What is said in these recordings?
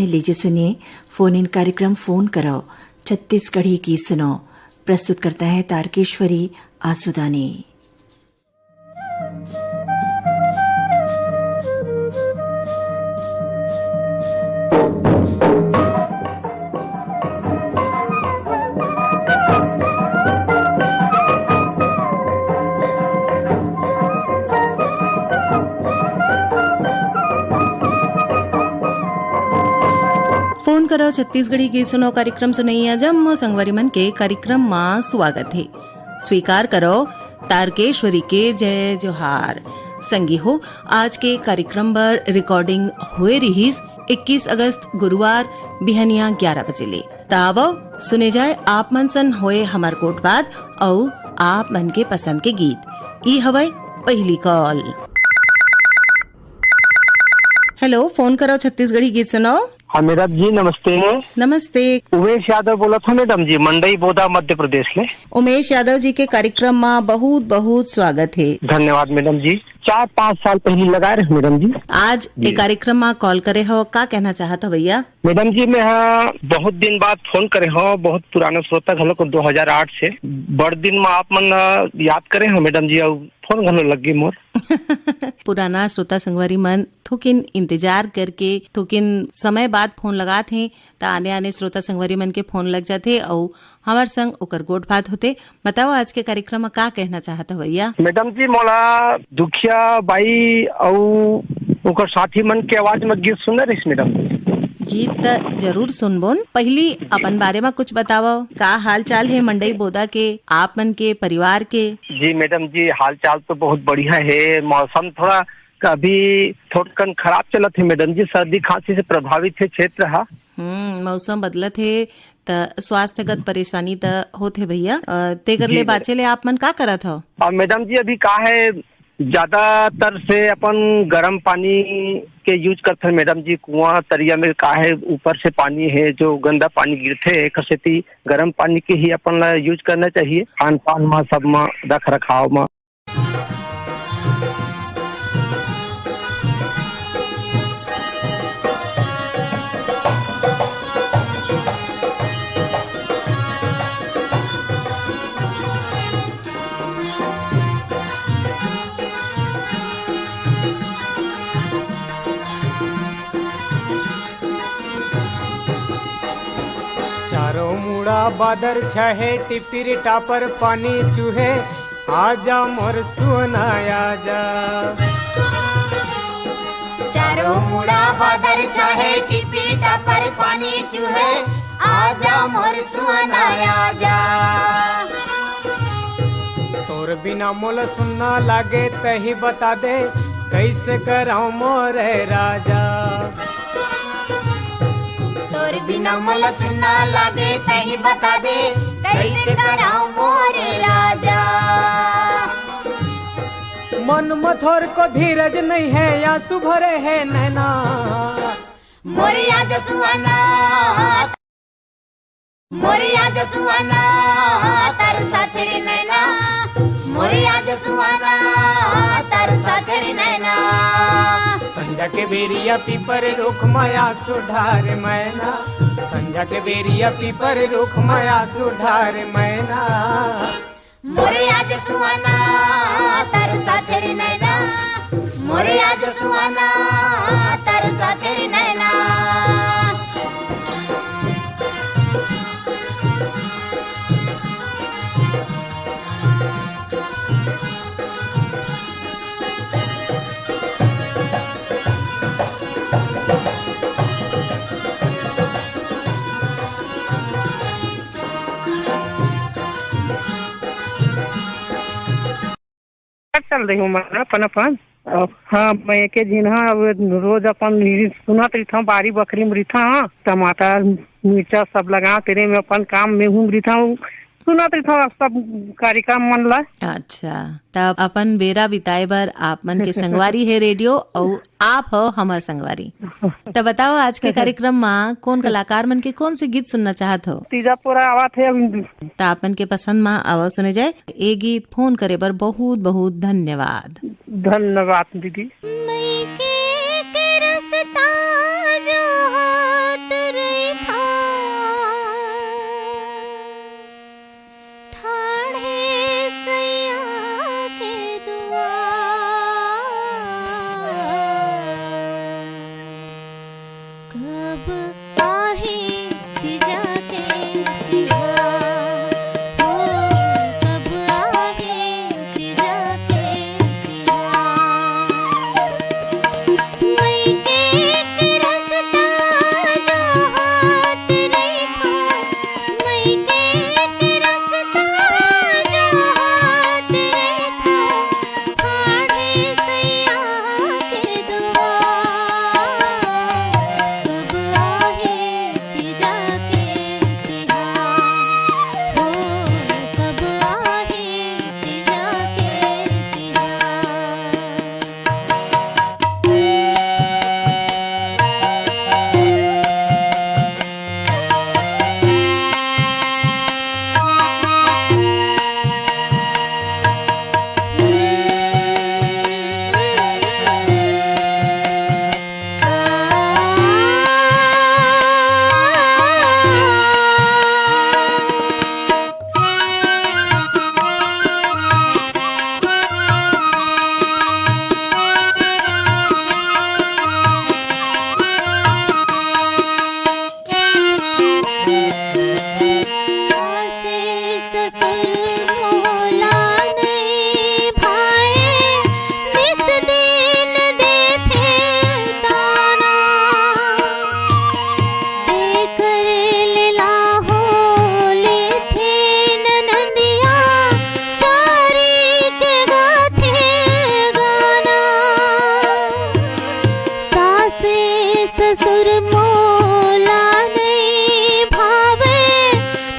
है। लीजिए सुनिए फोन इन कार्यक्रम फोन करो छत्तीसगढ़ी गीत सुनो। प्रस्तुत करता है तारकेश्वरी आसुदानी। फोन करो छत्तीसगढ़ी गीत सुनो कार्यक्रम सुनैया जम संगवारी मन के कार्यक्रम में स्वागत है। स्वीकार करो तारकेश्वरी के जय जोहार। संगी हो आज के कार्यक्रम पर रिकॉर्डिंग हुए रहीस 21 अगस्त गुरुवार बिहनिया 11 बजे ले। ताब सुने जाए आप मन सन होए हमार कोट बात और आप मन के पसंद के गीत। ई हवै पहली कॉल। हेलो, फोन करो छत्तीसगढ़ी गीत सुनो। हाँ मैडम जी नमस्ते। नमस्ते, उमेश यादव बोला था मैडम जी, मंडई बोदा मध्य प्रदेश में। उमेश यादव जी के कार्यक्रम में बहुत बहुत स्वागत है। धन्यवाद मैडम जी। 4-5 साल पहले लगाए रहे मैडम जी। आज एक कार्यक्रम में कॉल करे हो, का कहना चाहत हो भैया? मैडम जी मैं बहुत दिन बाद फोन करे हो, बहुत पुराना श्रोता घलो को 2008 से बड़ दिन में आप मन याद करे हो मैडम जी, और फोन घलो लग गई मोर। पुराना श्रोता संगवारी मन थोकिन इंतजार करके थोकिन समय बाद फोन लगात हैं ता आने आने श्रोता संगवारी मन के फोन लग जाते और हमार संग ओकर गोट बात होते। बताओ आज के कार्यक्रम में का कहना चाहत हो भैया? मैडम जी मोला दुखिया बाई और ओकर साथी मन के आवाज में गीत सुन रही मैडम। गीत जरूर सुनबोन। पहली अपन बारे में कुछ बताओ, का हाल चाल है मंडई बोदा के, आप मन के परिवार के? जी मैडम जी हाल चाल तो बहुत बढ़िया है। मौसम थोड़ा कभी थोड़ा खराब चलत है मैडम जी, सर्दी खांसी से प्रभावित है क्षेत्र है। मौसम बदलत है त स्वास्थ्यगत परेशानी त होते भैया। तेकर ले बाचे ले आप मन का करत हो? और मैडम जी अभी का है ज्यादातर से अपन गर्म पानी के यूज करते हैं मैडम जी। कुआं तरिया में का है ऊपर से पानी है जो गंदा पानी गिरते है, कसती गर्म पानी के ही अपन यूज करना चाहिए खान पान में, सब में, रख रखाव में। चारों मुड़ा बादर छहे टिपिर टापर पानी चूहे, आजा मोर सुना आजा। चारों मुड़ा बादर छहे टिपिर टापर पानी चूहे, आजा मोर सुना आजा। तोर बिना मोल सुनना लागे तही बता दे, कैसे कराऊं मोरे राजा। तोर बिना मोल सुनना लागे तही बता दे, कैसे कराऊं मोरे राजा। मन मथोर को धीरज नहीं है या सुभरे है नैना, मोरे आज सुहाना, मोरे आज सुहाना तार साथ रे नैना, मोरे आज सुहाना तार साथ रे नैना। संजा के बेरिया पीपर रुख माया सुधार मैना, संजा के बेरिया पीपर रुख माया सुधार मैना। मोरे आज सुहाना तार साथ रे नैना, मोरे आज सुहाना तार साथ रे नैना। चल रही हूँ मैं अपन। हाँ मैं एक दिन रोज अपन सुनत रही बारी बकरी में रही, टमाटर मिर्चा सब लगा तेरे में अपन काम में हूँ रही, सुनत रही सब कार्यक्रम मन ला। अच्छा, तब अपन बेरा बिताए बर आप मन के संगवारी है रेडियो और आप हो हमार संगवारी। तो बताओ आज के कार्यक्रम में कौन कलाकार मन के कौन से गीत सुनना चाहत हो? तीजापुरा आवाज है तो आप मन के पसंद में आवाज सुने जाए। ये गीत फोन करे बर बहुत बहुत धन्यवाद। धन्यवाद दीदी। मई के रसता जो हाथ कब आहे तिजा के तिहार हो कब आहे तिजा के तिहार मई के रसता जो हाथ रेखा मई के रसता जो हाथ रेखा ठाणे सैया के दुआर कब आहे तिजा के तिहार हो कब आहे तिजा के सासे ससुर मोला नहीं भाए जिस दिन देखे ताना देकर लीला हो लेथे ननदिया चारी के गाथे गाना सासे ससुर मोला नहीं भावे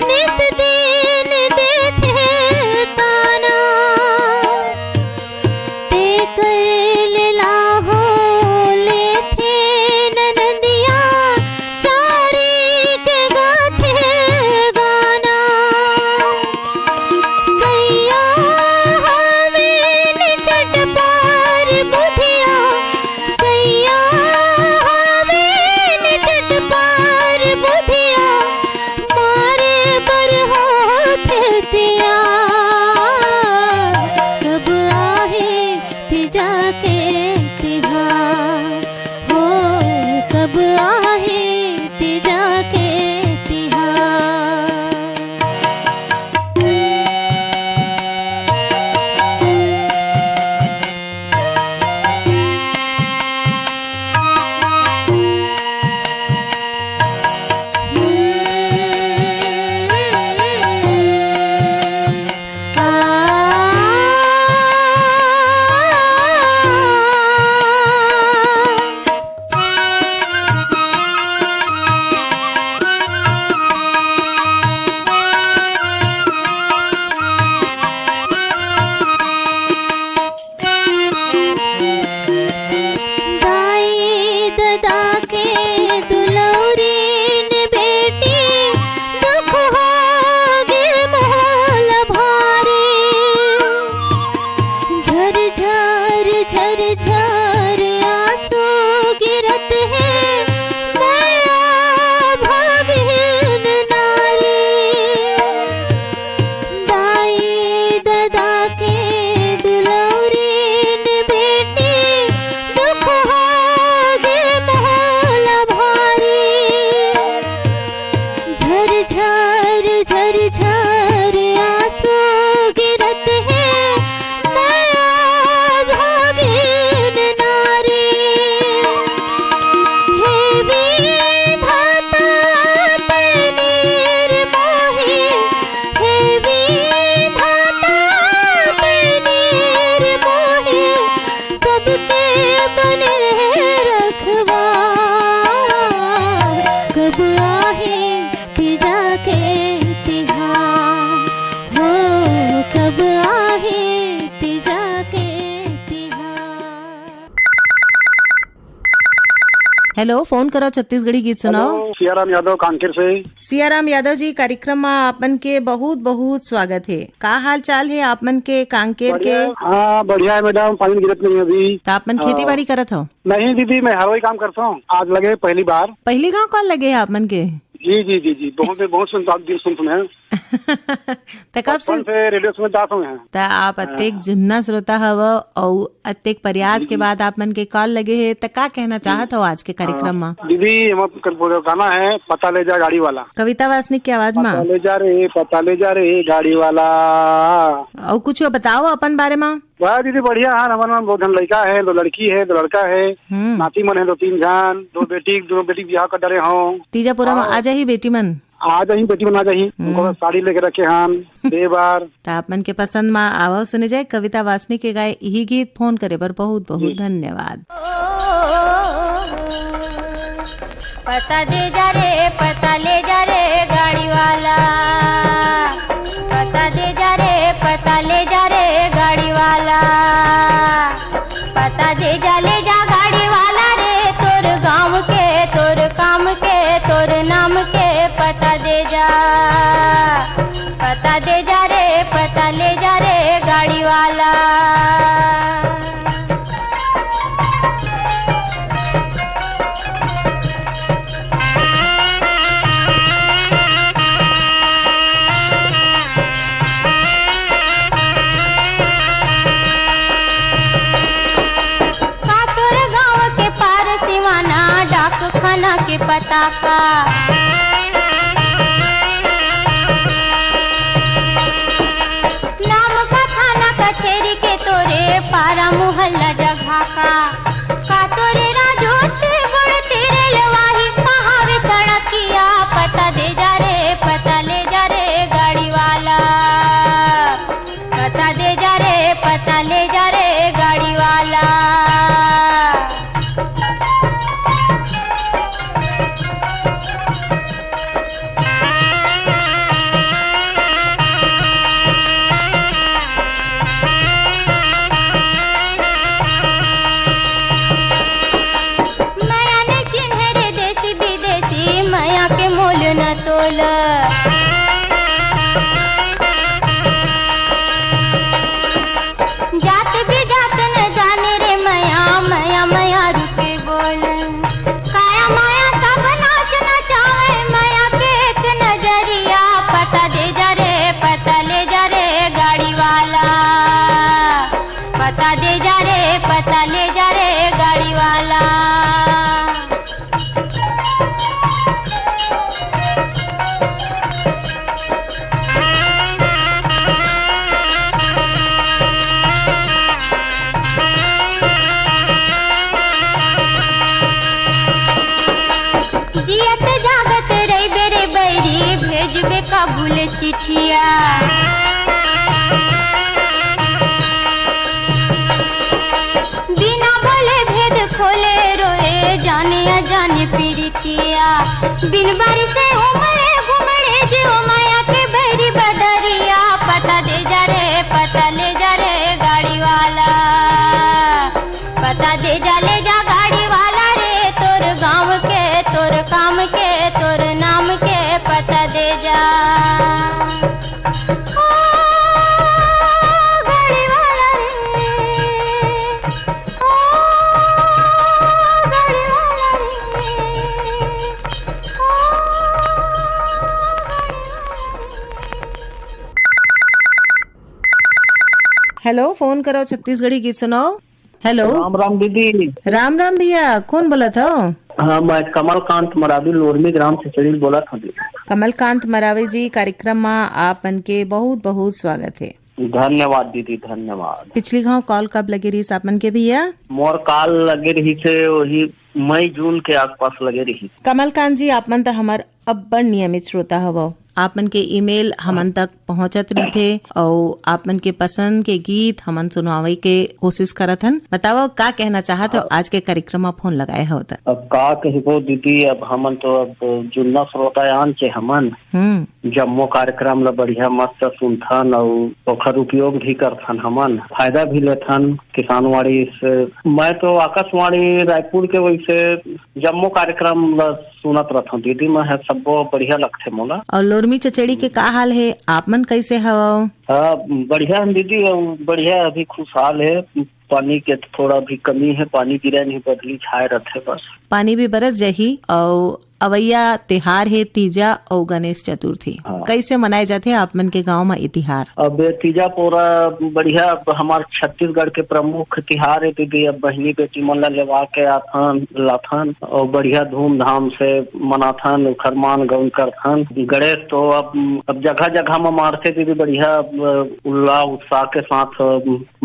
नित दिन देथे ताना देकर लीला हो लेथे ननदिया चारी के गाथे गाना सैया हमें चट पार बुधिया सैया हमें चट पार बुधिया मारे बर होते तिया कब आहे तिजा के तिहार हो कब आहे तिजा के तिहार दाई ददा के दुलौरीन बेटी दुख होगे मोल भारी झर झर झर झर आंसू गिरत है माया भागिन नारी दाई ददा के दुलौरीन बेटी दुख होगे मोल भारी झर झर झर झर आंसू गिरत है माया भागिन नारी हे विधाता तनीर मोहे हे विधाता तनीर मोहे सबके बने रखवार कब आहे तिजा के तिहार हो कब आहे तिजा के तिहार हेलो, फोन करो छत्तीसगढ़ी गीत सुनाओ। सियाराम यादव कांकेर से। सियाराम यादव जी, कार्यक्रम में आपन के बहुत बहुत स्वागत है। का हाल चाल है आपमन के कांकेर के? हाँ बढ़िया है मैडम, पानी गिरत नहीं अभी। तो आपमन खेती बाड़ी करत हो? नहीं दीदी, मैं हर वही काम करता हूँ। आज लगे पहली बार। पहली गाँव कौन लगे है आपमन के? जी जी जी जी, बहुत सुनता दिन सुन है। त कब से बचपन से रेडियो सुनत जात हूँ यहाँ। त आप अत्येक जुन्ना श्रोता हव और अत्येक प्रयास के बाद आप मन के कॉल लगे है त का कहना चाहत हो आज के कार्यक्रम में? दीदी हमारा गाना है पता ले जा गाड़ी वाला। कविता वासनिक की आवाज में। पता ले जा रे गाड़ी वाला। और कुछ बताओ अपन बारे में। वाह दीदी बढ़िया है। हमारे दो जन लड़का है, 2 लड़की है, 2 लड़का है, नाती मन है 2-3 जन, 2 बेटी ब्याह कर डरे हो। तीजापुरा में आ जाही बेटी मन। आ जाही बेटी मन आ जाही। उनको साड़ी लेके रखे हम दे बार। त आप मन के पसंद में आवाज सुने जाए कविता वासनिक के गाय यही गीत। फोन करे पर बहुत बहुत धन्यवाद। पता दे जा रे पता ले जा रे गाड़ी वाला। पता दे जा रे पता ले जा रे गाड़ी वाला। पता दे जा ले जा गाड़ी वाला रे तोर गाँव के तोर काम के तोर नाम के पता दे जा। पता दे जा रे पता ले जा रे गाड़ी वाला। खाना के पता का नाम का थाना कचेरी के तोरे पारा मोहल्ला जगह का तोरे राजोते बड़ तेरे लवाही कहावे सड़किया। पता दे जा रे पता ले जा रे गाड़ी वाला। पता दे जा रे पता ले जा रे गाड़ी वाला। तोल जात भी जात न जाने रे मया मया मया रुके बोल। काया माया सब नाच नचावे मया के एक नजरिया। पता दे जा रे पता ले जा रे गाड़ी वाला। पता दे जा रे पता ले जा रे गाड़ी वाला। जियत जागत रही बेरे बैरी भेजबे काबुल चिठिया। बिना बोले भेद खोले रोए जाने अजाने पीड़ितिया। बिन बारी से उमड़े घुमड़े जो माया के बैरी बदरिया। पता दे जा रे पता ले जा रे गाड़ी वाला। पता दे जा ले जा गाड़ी वाला रे तोर गाँव के तोर काम के तोर नाम के पता दे जा। गाड़ी वाला रे गाड़ी वाला रे। हेलो फोन करो छत्तीसगढ़ी गीत सुनाओ। हेलो राम राम दीदी। राम राम भैया कौन बोला था? हाँ मैं कमलकांत मरावी लोरमी ग्राम से चलिल बोला था। कमलकांत मरावी जी कार्यक्रम में आप मन के बहुत बहुत स्वागत है। धन्यवाद दीदी धन्यवाद। पिछली घाव कॉल कब लगे रही आप मन के भैया? मोर कॉल लगे रही से वही मई जून के आसपास लगे रही। कमलकांत जी आप मन तो हमार अब्बड़ नियमित श्रोता हवो। आप मन के ईमेल हमन तक पहुंचत रही थे और आप मन के पसंद के गीत हमन सुनावे के कोशिश करत हन। बताओ का कहना चाहत हो आज के कार्यक्रम में फोन लगाए हो? अब का कहिबो दीदी। अब हमन तो अब जुन्ना श्रोतायान के हमन जम्मो कार्यक्रम ला बढ़िया मस्त सुनथन और ओखर उपयोग भी करथन। हमन फायदा भी लेथन किसानवाड़ी से। मैं तो आकाशवाणी रायपुर के वैसे जम्मो कार्यक्रम ला सुनत रहता दीदी। मैं सबको बढ़िया लगते मोला। और लोरमी चचेड़ी के का हाल है? आप मन कैसे हवो? हाँ बढ़िया दीदी बढ़िया अभी खुशहाल है। पानी के थोड़ा भी कमी है। पानी गिरा नहीं बदली छाए रहते बस। पानी भी बरस जाही और अवैया तिहार है तीजा और गणेश चतुर्थी। कैसे मनाए जाते हैं आप मन के गांव में ये तिहार? अब तीजा पूरा बढ़िया हमारे छत्तीसगढ़ के प्रमुख तिहार है दीदी। अब बहनी बेटी मन ला लेवा के आथन लाथन और बढ़िया धूमधाम से मनाथन, खरमान गौन करथन। गणेश तो अब जगह जगह में मारते दीदी, बढ़िया उल्लाह उत्साह के साथ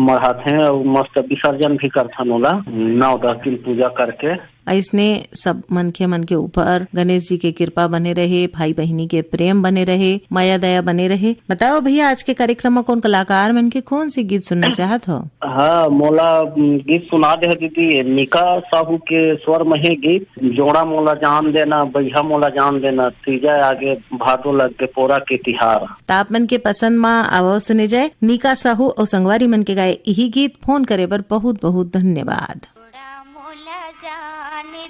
मढ़ाते और मस्त विसर्जन भी करथन। ओला 9-10 दिन पूजा करके ऐसने सब मन के ऊपर गणेश जी के कृपा बने रहे, भाई बहनी के प्रेम बने रहे, माया दया बने रहे। बताओ भैया, आज के कार्यक्रम में कौन कलाकार मन के कौन सी गीत सुनना चाहत हो? हाँ, मोला गीत सुना दे दीदी। निका साहू के स्वर में है गीत, जोड़ा मोला जान देना, बैहा मोला जान देना, तीजा आगे भादो लग के पोरा के तिहार। ताप मन के पसंद में आवो सुने जाए निका साहू और संगवारी मन के गाए यही गीत। फोन करे बर बहुत बहुत धन्यवाद।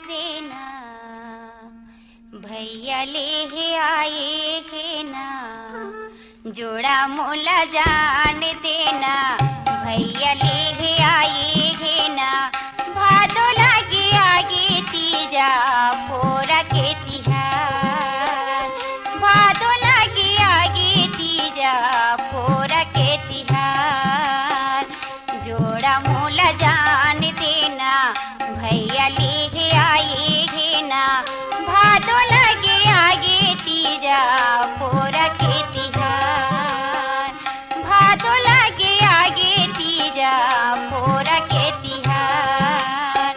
देना भैया ले हे आए है ना, जोड़ा मोला जान देना भैया ले हे आए है ना, भादो लागे आगे तीजा पोरा के तिहार, भादो लागे आगे तीजा पोरा के तिहार, जोड़ा मोला जान देना भैया ले आए है ना, भादो लगे आगे तीजा पोरा के तिहार, भादो लगे आगे तीजा पोरा के तिहार।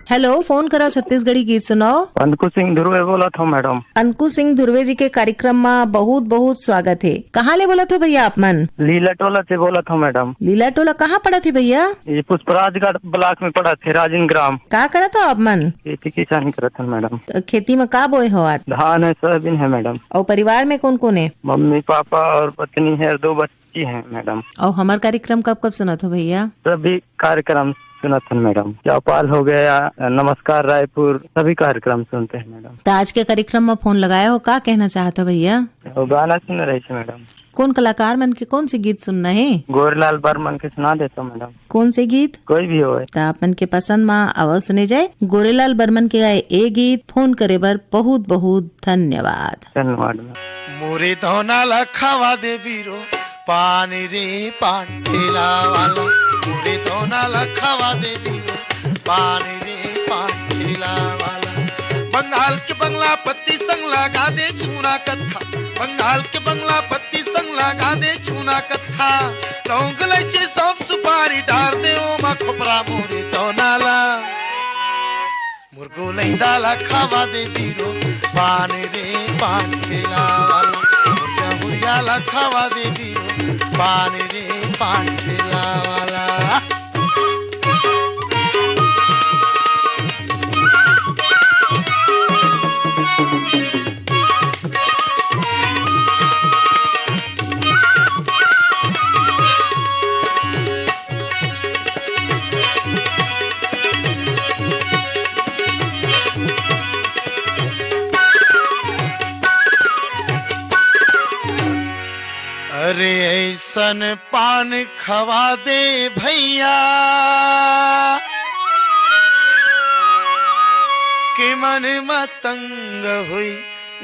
हेलो, फोन करो छत्तीसगढ़ी गीत सुनाओ। अंकु सिंह ध्रुवे बोला था मैडम। अंकु सिंह ध्रुवे जी के कार्यक्रम में बहुत बहुत स्वागत है। कहाँ ले बोला था भैया आप मन? लीला टोला से बोला था मैडम। लीला टोला कहाँ पड़ा थी भैया? ये पुष्पराजगढ़ ब्लॉक में पड़ा थे, राजिन ग्राम। क्या करा था आप मन? खेती किसानी करा था मैडम। तो खेती में का बोए हो आज? धान है, सोयाबीन है मैडम। और परिवार में कौन कौन है? मम्मी पापा और पत्नी है, 2 बच्ची हैं मैडम। और हमारे कार्यक्रम कब कब सुना था भैया? सभी कार्यक्रम सुना था मैडम। चौपाल हो गया, नमस्कार रायपुर, सभी कार्यक्रम सुनते हैं मैडम। तो आज के कार्यक्रम में फोन लगाया हो, का कहना चाहता भैया? वो गाना सुन रहे थे मैडम। कौन कलाकार मन के कौन से गीत सुनना है? गोरेलाल बर्मन के सुना देता मैडम। कौन से गीत? कोई भी हो। तो आप मन के पसंद में आवाज सुने जाए गोरेलाल बर्मन के गाए ए गीत। फोन करे बर बहुत बहुत धन्यवाद। धन्यवाद। मोरे धोना लखावा दे बीरो पानी रे पान ठेला वाला, मोरे धोना लखावा दे बीरो पानी रे पान ठेला वाला। बंगाल के बंगला पत्ती संग लगा दे चूना कत्था, बंगाल के बंगला पत्ती संग लगा दे चूना कत्था। लौंग इलायची सौंफ सुपारी डाल दे ओ मा खोपरा मोरे धोना ला, मुर्गो लैंदा लखावा दे बीरो पानी रे पान ठेला वाला, मुर्जा हुरिया लखावा दे बीरो पानी रे पान ठेला वाला। अरे ऐसन पान खवा दे भैया कि मन मतंग हुई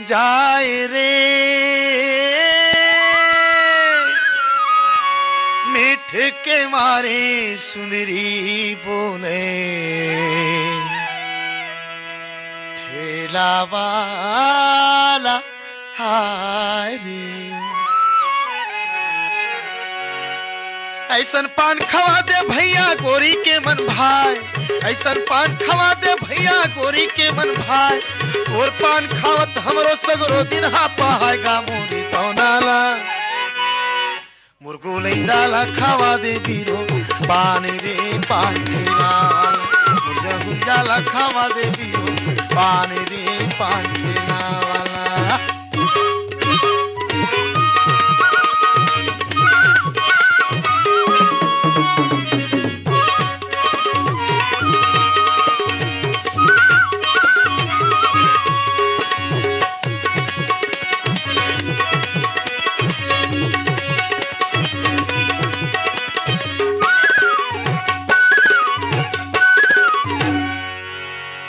जाए रे, मीठ के मारे सुंदरी बोले ठेला वाला हाय रे। ऐसन पान खवा दे भैया गोरी के मन भाई, ऐसन पान खवा दे भैया गोरी के मन भाई। और पान खावत हमरो सगरो दिन हा पाएगा मोरी तौनाला, मुर्गो लैंदाला खावा दे बीरो पानी रे पान ठेला वाला, मुर्जा हुंजाला खावा दे बीरो पानी रे पान ठेला वाला।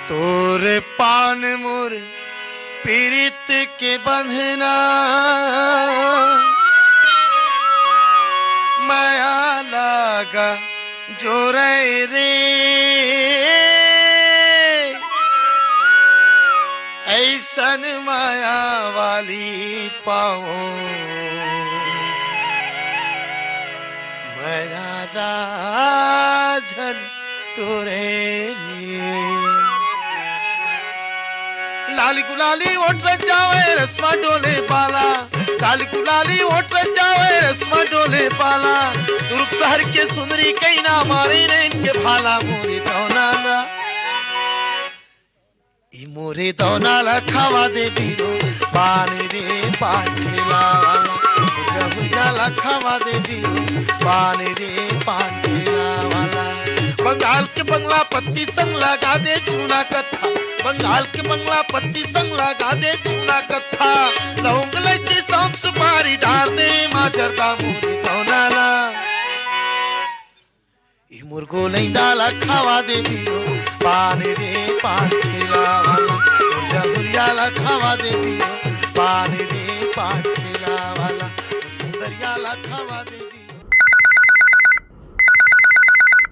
तोरे पान मोर पीरित के बंधना, माया लागा जोरे रे। ऐसन माया वाली पाओ माया राजन तोरे लाली गुलाली ओट जावे रस्मा डोले पाला, लाली गुलाली ओट जावे रस्मा डोले पाला। दुर्ग शहर के सुंदरी कहीं ना मारे रे इनके भाला, मोरे दौनाला ई मोरे दौनाला खावा दे बीरो पानी रे पान ठेला वाला, मुर्जा हुरिया खावा दे बीरो पानी रे पान ठेला वाला। बंगाल के बंगला पत्ती संग लगा दे चूना कत्था, बंगाल के बंगला पत्ती संग लगा दे चूना कत्था। लौंग इलायची सौंफ सुपारी डाल दे माजरदा मोरी तौनाला, ई मुर्गो लैंदाला खावा दे बीरो पानी रे पान ठेला वाला, मुर्जा हुरियाला खावा दे बीरो पानी रे पान ठेला वाला, सुंदरियाला खावा दे बीरो।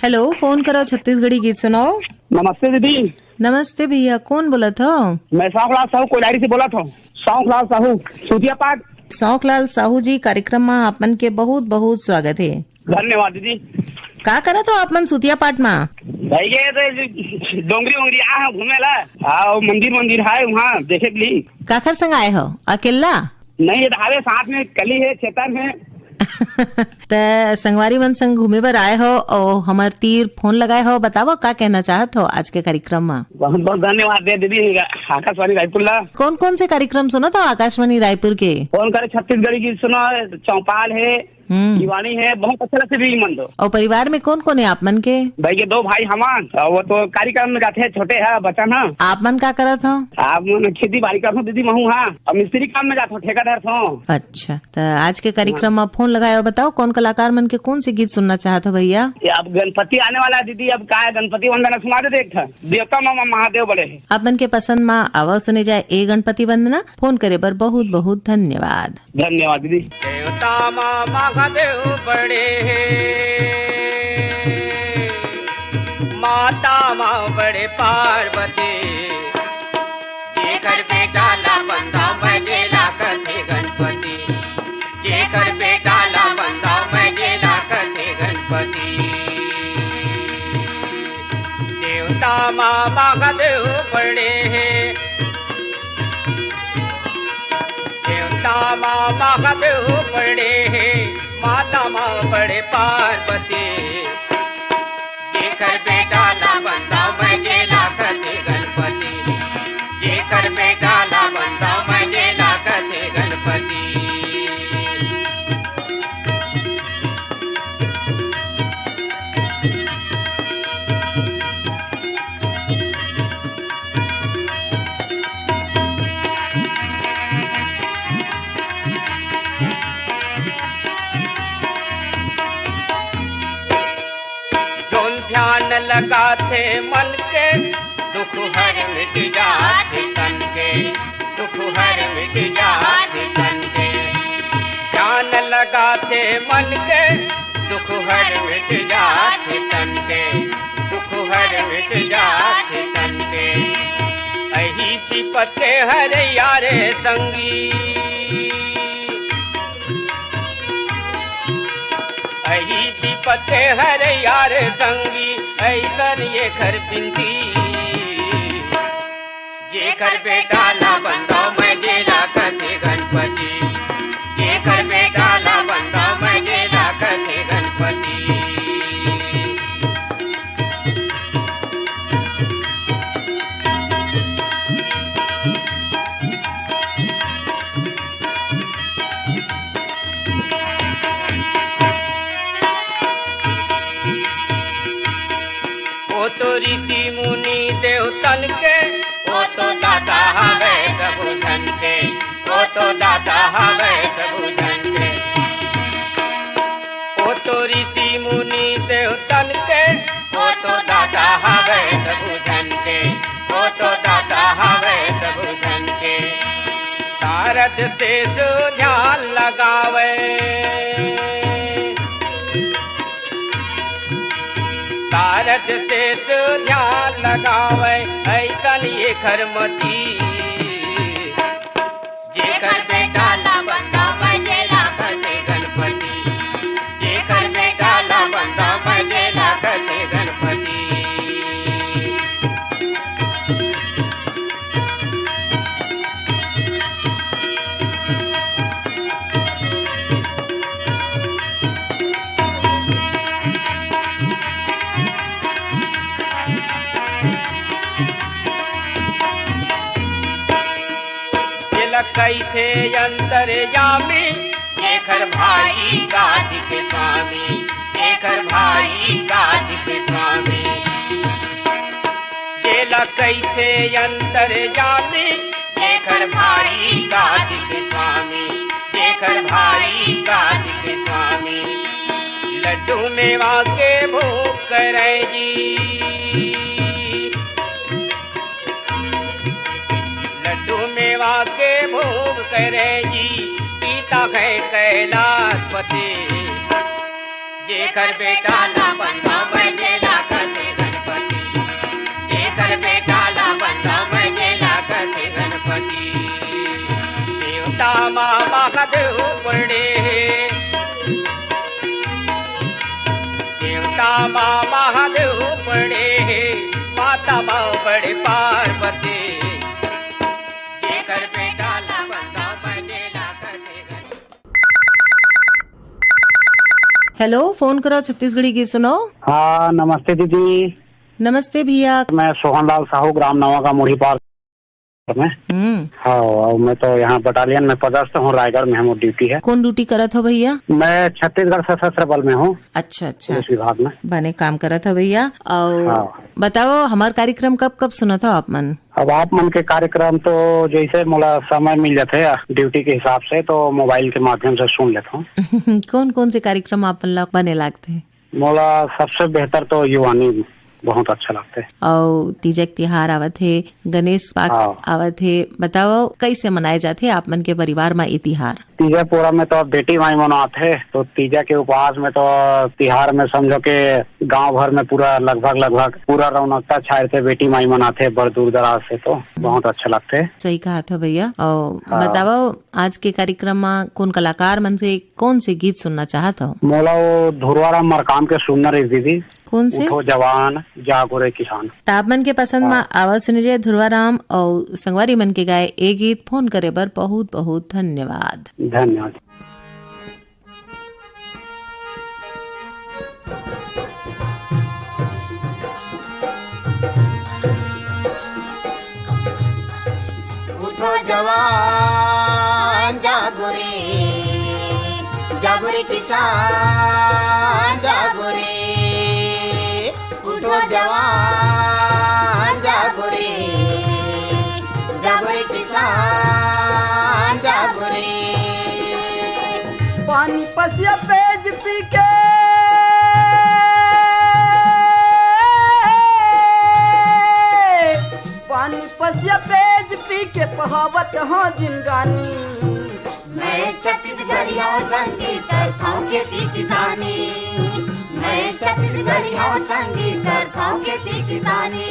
हेलो, फोन करो छत्तीसगढ़ी गीत सुनाओ। नमस्ते दीदी। नमस्ते भैया, कौन बोला था? मैं शौकलाल साहू कोलारी से बोला था। शौकलाल साहू सूतिया पाठ। शौकलाल साहू जी, कार्यक्रम में आपन के बहुत बहुत स्वागत है। धन्यवाद दीदी। का करा तो आप मन सुतिया पाठ में भाई के डोंगरी वोंगरी आ घूमेला मंदिर है वहाँ देखे के लिए। काखर संग आए हो अकेला? नहीं ये धावे साथ में कली है क्षेत्र में। त संगवारी मन संग घूमे बर आए हो और हमार तीर फोन लगाए हो, बताओ का कहना चाहत हो आज के कार्यक्रम में? बहुत बहुत धन्यवाद दे दीदी आकाशवाणी रायपुर ला। कौन कौन से कार्यक्रम सुनो तो आकाशवाणी रायपुर के? फोन करे छत्तीसगढ़ी गीत सुनो, चौपाल है, दीवानी है, बहुत अच्छा लगता है मन तो। और परिवार में कौन कौन है आप मन के? भाई के 2 भाई हमान, वो तो कार्यक्रम में जाते हैं, छोटे है बच्चा ना। आप मन का करत हो? आप मन खेती बाड़ी करते दीदी महू हाँ, और मिस्त्री काम में जाते हो, ठेकेदार हो। अच्छा तो आज के कार्यक्रम में फोन लगाए, बताओ कौन कलाकार मन के कौन से गीत सुनना चाहते हो भैया? अब गणपति आने वाला है दीदी, अब का है गणपति वंदना सुना दे देख देवता मामा महादेव बड़े है। आप मन के पसंद में आवाज सुने जाए ए गणपति वंदना। फोन करे बर बहुत बहुत धन्यवाद। धन्यवाद दीदी। देवता मामा महादेव बड़े माता माँ बड़े पार्वती, जेकर बेटा ला बंदा मजेला कथे गणपति, जेकर बेटा ला बंदा मजेला कथे गणपति। देवता माँ महादेव बड़े देवता माँ महादेव बड़े माता माँ बड़े पार्वती, जेकर बेटा ला बंदा मजेला कथे गणपति, जेकर बेटा ला बंदा मजेला कथे गणपति। ध्यान लगाते मन के दुख हर मिट जाते तन के, दुख हर मिट जाते तन के। ध्यान लगाते मन के दुख हर मिट जाते तन के, दुख हर मिट जाते तन के। अही विपत के हर यारे संगी, अही विपत के हर यार संगी, ऐसन ये घर बिंदी, जेकर बेटा ला बंदा मजेला कथे गणपति, जेकर बेटा ला बंदा मजेला कथे गणपति। ओ तो ऋषि मुनि देवतन के, ओ तो दाता हवे सबु धन के, ओ तो दाता हवे सबु धन के। ओ तो ऋषि मुनि देवतन के, ओ तो दाता हवे सबु धन के, ओ तो दाता हवे सबु धन के। शारद से जो ध्यान लगावे, शारद से तो ध्यान लगावे, ऐसन ये खरमती, जेकर बेटा ला बंदा मजेला कथे गणपति, जेकर बेटा ला बंदा मजेला कथे गणपति। कैथे अंतर जामी, जेकर भाई कार्तिक स्वामी, जेकर भाई कार्तिक स्वामी। जेला कैथे अंतर जामी, जेकर भाई कार्तिक स्वामी, जेकर भाई कार्तिक स्वामी। लड्डू मेवा के भोग करे जी, लड्डू मेवा के भोग करे जी, पीता है कैलाशपति, जेकर बेटा ला बंदा मजेला कथे गणपति, जेकर बेटा ला बंदा मजेला कथे गणपति। देवता माँ महादेव बड़े मामा महादेव पड़े माता बाव बड़े पार्वती जेकर बेटा लबंदा बनेला कथे। हेलो, फोन करो छत्तीसगढ़ी गीत सुनो। हाँ नमस्ते दीदी। नमस्ते भैया। मैं सोहन लाल साहू, ग्राम नवा का मुड़ी पार में। हाँ, और मैं तो यहाँ बटालियन में पदस्थ हूँ, रायगढ़ में हम ड्यूटी है। कौन ड्यूटी करत हो भैया? मैं छत्तीसगढ़ सशस्त्र बल में हूँ। अच्छा अच्छा, पुलिस विभाग में बने काम करत हो भैया। और हाँ। बताओ हमार कार्यक्रम कब कब सुना था आप मन? अब आप मन के कार्यक्रम तो जैसे मोला समय मिल जाते है ड्यूटी के हिसाब से, तो मोबाइल के माध्यम से सुन लेता हूँ। कौन कौन से कार्यक्रम आप लोग बने लगते हैं? मोला सबसे बेहतर तो युवानी बहुत अच्छा लगता है। और तीजक तिहार आवत है, गणेश पाक आवत है, बताओ कैसे मनाए जाते आप मन के परिवार में ये तिहार? तीजा पूरा में तो बेटी माई मनाते है, तो तीजा के उपवास में तो तिहार में समझो के गांव भर में पूरा लगभग पूरा रौनकता छाए बेटी माई मनाते बड़ दूर दराज से, तो बहुत अच्छा लगता है। सही कहा था भैया। और बताओ आज के कार्यक्रम में कौन कलाकार मन से कौन से गीत सुनना चाहता हो? मोला वो धुरवाराम मरकाम के सुनना रही दीदी। कौन से? उठो जवान जागो रे किसान। ताप मन के पसंद में आवाज सुनिए ध्रुवाराम और संगवारी मन के गाए ए गीत। फोन करे बर बहुत बहुत धन्यवाद। धन्यवाद। उठो जवान जागो रे किसान जागो रे। उठो जवान जागो रे किसान जागो रे। पानी पसिया पेज पी के पानी पसिया पेज पी के पहावत हाँ जिंदगानी। मैं छत्तीसगढ़िया संगीत करता हूँ खेती किसानी। मैं छत्तीसगढ़िया संगीत करता हूँ खेती किसानी।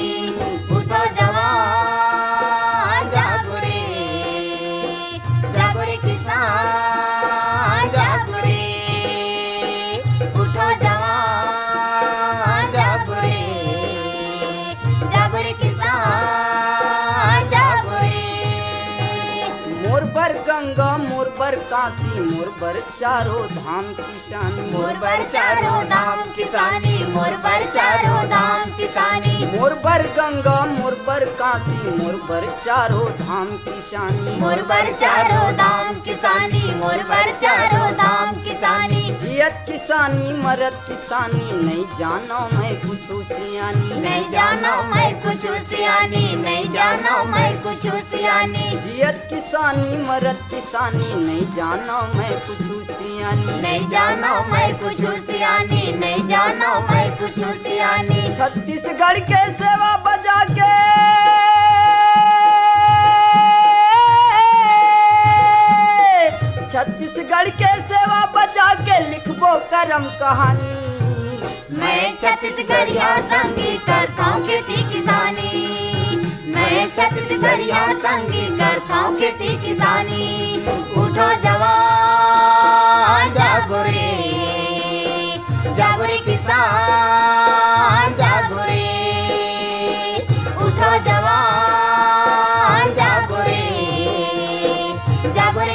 उठो जवान जागो रे किसान जागो रे। उठो जवान जागो रे किसान जागो रे। मोर बर गंगा मोर बर काशी मोर बर चारों धाम किसानी। मोर बर चारों धाम किसानी। मोर बर चारों धाम किसानी। मोर बर गंगा मोर बर काशी मोर बर चारों धाम किसानी। मोर बर चारों धाम किसानी। मोर बर चारों धाम किसानी। जियत किसानी मरत किसानी नहीं जानो मैं कुछ सियानी। नहीं जानो मैं कुछ सियानी। नहीं जानो मैं कुछ सियानी। जियत किसानी मरत किसानी नहीं जानो मैं कुछ सियानी। नहीं जानो मैं कुछ सियानी। नहीं जानो मैं कुछ सियानी। छत्तीसगढ़ के सेवा बजा के छत्तीसगढ़ के सेवा बजा के लिखबो करम कहानी। मैं छत्तीसगढ़िया संगीत करता हूँ खेती किसानी। मैं छत्तीसगढ़िया संगीत करता हूँ खेती किसानी। उठो जवान जागो रे किसान जागो रे। उठो जवान जागो रे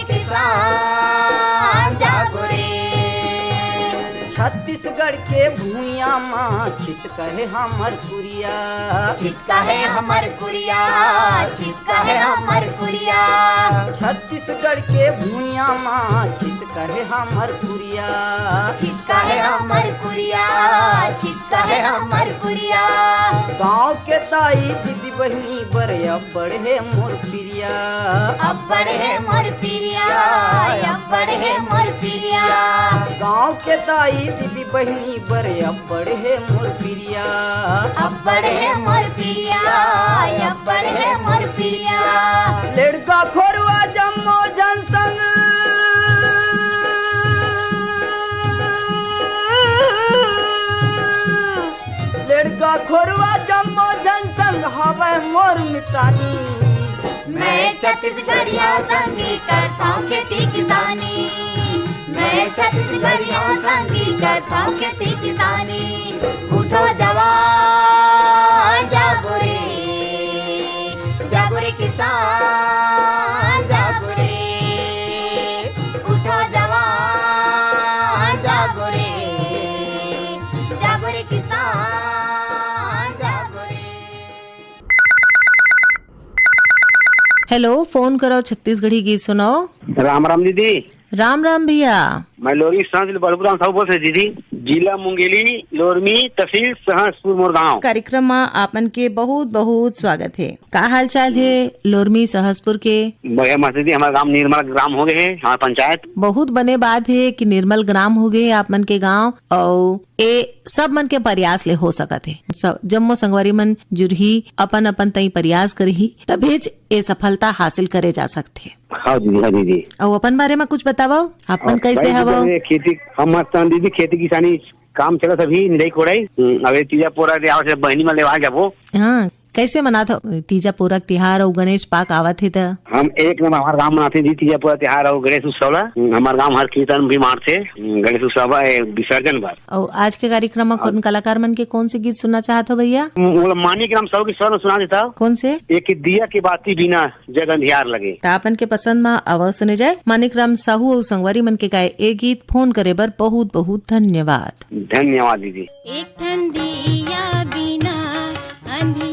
किसान जागो रे। छत्तीसगढ़ के भूइया माँ छित कहे हमर कुरिया। छित कहे हमर कुरिया। छित कहे हमर कुरिया। छत्तीसगढ़ के भूइया माँ छित कहे हमर कुरिया। छित कहे हमर कुरिया। छित कहे हमर कुरिया। गाँव के ताई दीदी बहनी बर अब बढ़े मोर पिरिया। अब बढ़े मोर पिरिया। अब बढ़े मोर पिरिया। गाँव के ताई दीदी बहनी बर अब बढ़े मोर पिरिया। अब बढ़े मोर पिरिया। अब बढ़े मोर पिरिया। लड़का खोरुआ जम्मो जनसंग लड़का खोरुआ जम्मो जनसंग हवे मोर मितानी। मैं छत्तीसगढ़िया संगीत करता हूँ खेती किसानी। मैं छत्तीसगढ़ी हूँ संगी करता हूँ खेती किसानी। उठो जवान जागो रे किसान जागो रे। उठो जवान जागो रे किसान जागो रे। हेलो, फोन करो छत्तीसगढ़ी गीत सुनाओ। राम राम दीदी। राम राम भैया। मैं लोरी सांझ बड़पुरा साहब बोल रहे दीदी। जिला मुंगेली, लोरमी, तहसील सहसपुर मोर गाँव। कार्यक्रम में आपन के बहुत बहुत स्वागत है। का हाल चाल है लोरमी सहसपुर के? बढ़िया मस्त दीदी। हमारा गाँव निर्मल ग्राम हो गए है, हमारा पंचायत। बहुत बने बात है कि निर्मल ग्राम हो गए आप मन के गाँव, और ए सब मन के प्रयास ले हो सकत है। सब जम्मो संगवारी मन जुरही अपन अपन तई प्रयास करही तभी ए सफलता हासिल करे जा सकते। हाँ दीदी, हाँ दीदी। और अपन बारे में कुछ बताओ, अपन कैसे हवो? खेती हम मस्त दीदी, खेती किसानी काम चलत अभी निराई कोड़ाई। अबे तीजा पोरा से बहनी में लेवा जाबो। हाँ, कैसे मनात हो तीजा पूरक तिहार और गणेश पाक आवत है? हम एक नंबर हमारे गाँव मनाते जी तीजा पूरा त्योहार और गणेश उत्सव। हमारे गाँव हर कीर्तन भी मारते गणेश उत्सव विसर्जन बार। और आज के कार्यक्रम में कौन कलाकार मन के कौन से गीत सुनना चाहते हो भैया? मानी के नाम सब की स्वर सुना देता। कौन से? एक दिया की बाती बिना जग अंधियार लगे। आपन के पसंद में अवश्य सुने जाए। मानिकराम साहू और संगवारी मन के गाए एक गीत फोन करे बर बहुत बहुत धन्यवाद। धन्यवाद दीदी। एक ठन दिया बिना अंधी